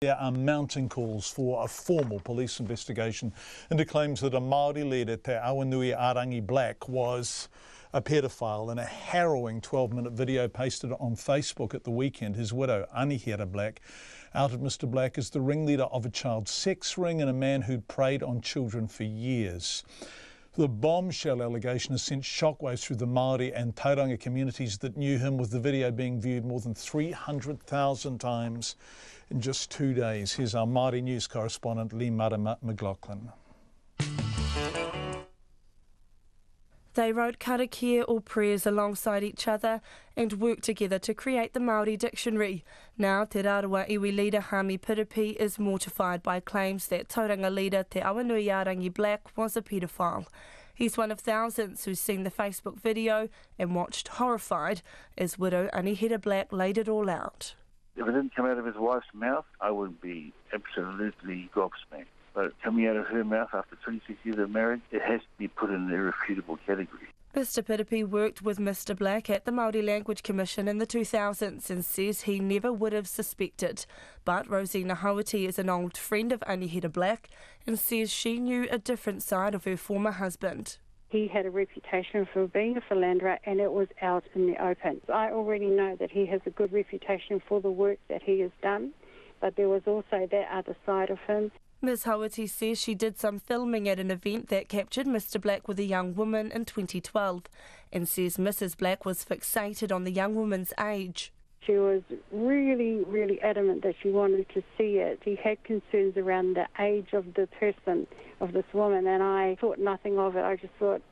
There are mounting calls for a formal police investigation into claims that a Māori leader, Te Awanui Black, was a paedophile. In a harrowing 12-minute video pasted on Facebook at the weekend, his widow, Anihera Black, outed Mr. Black as the ringleader of a child sex ring and a man who'd preyed on children for years. The bombshell allegation has sent shockwaves through the Māori and Tauranga communities that knew him, with the video being viewed more than 300,000 times in just 2 days. Here's our Māori news correspondent, Anihera McLaughlin. They wrote karakia or prayers alongside each other and worked together to create the Māori dictionary. Now, Te Rāua iwi leader Hami Piripi is mortified by claims that Tauranga leader Te Awanui Black was a paedophile. He's one of thousands who's seen the Facebook video and watched horrified as widow Anihera Black laid it all out. If it didn't come out of his wife's mouth, I would be absolutely gobsmacked. But coming out of her mouth after 26 years of marriage, it has to be put in the irrefutable category. Mr. Piripi worked with Mr. Black at the Māori Language Commission in the 2000s and says he never would have suspected. But Rosina Hauiti is an old friend of Anihera Black and says she knew a different side of her former husband. He had a reputation for being a philanderer, and it was out in the open. I already know that he has a good reputation for the work that he has done, but there was also that other side of him. Ms. Hauiti says she did some filming at an event that captured Mr. Black with a young woman in 2012 and says Mrs. Black was fixated on the young woman's age. She was really, really adamant that she wanted to see it. She had concerns around the age of the person, of this woman, and I thought nothing of it. I just thought,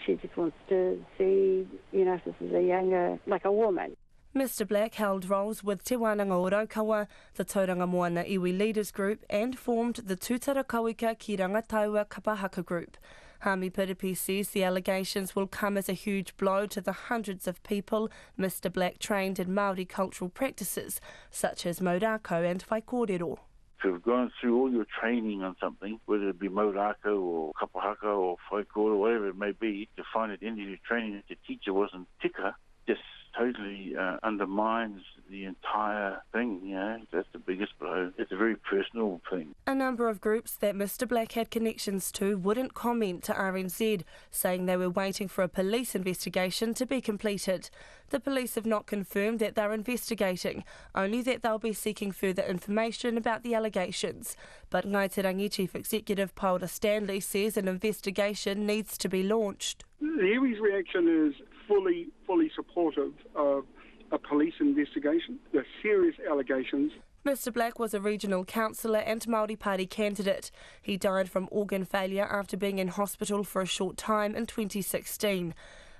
she just wants to see, if this is a younger, like a woman. Mr. Black held roles with Te Wānanga o Raukawa, the Tauranga Moana Iwi Leaders Group, and formed the Tūtara Kauika ki Rangataua Kapahaka Group. Hami Piripi says the allegations will come as a huge blow to the hundreds of people Mr. Black trained in Māori cultural practices, such as maurako and whaikorero. So you've gone through all your training on something, whether it be maurako or kapahaka or whaikorero, whatever it may be, to find at the end of your training that the teacher wasn't tika, just totally undermines the entire thing, That's the biggest blow. It's a very personal thing. A number of groups that Mr. Black had connections to wouldn't comment to RNZ, saying they were waiting for a police investigation to be completed. The police have not confirmed that they're investigating, only that they'll be seeking further information about the allegations. But Ngāi Te Rangi Chief Executive Paula Stanley says an investigation needs to be launched. The iwi's reaction is fully supportive of a police investigation. They're serious allegations. Mr. Black was a regional councillor and Māori Party candidate. He died from organ failure after being in hospital for a short time in 2016.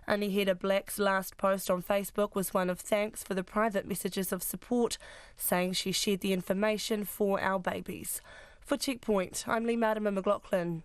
Anihera Black's last post on Facebook was one of thanks for the private messages of support, saying she shared the information for our babies. For Checkpoint, I'm Anihera McLaughlin.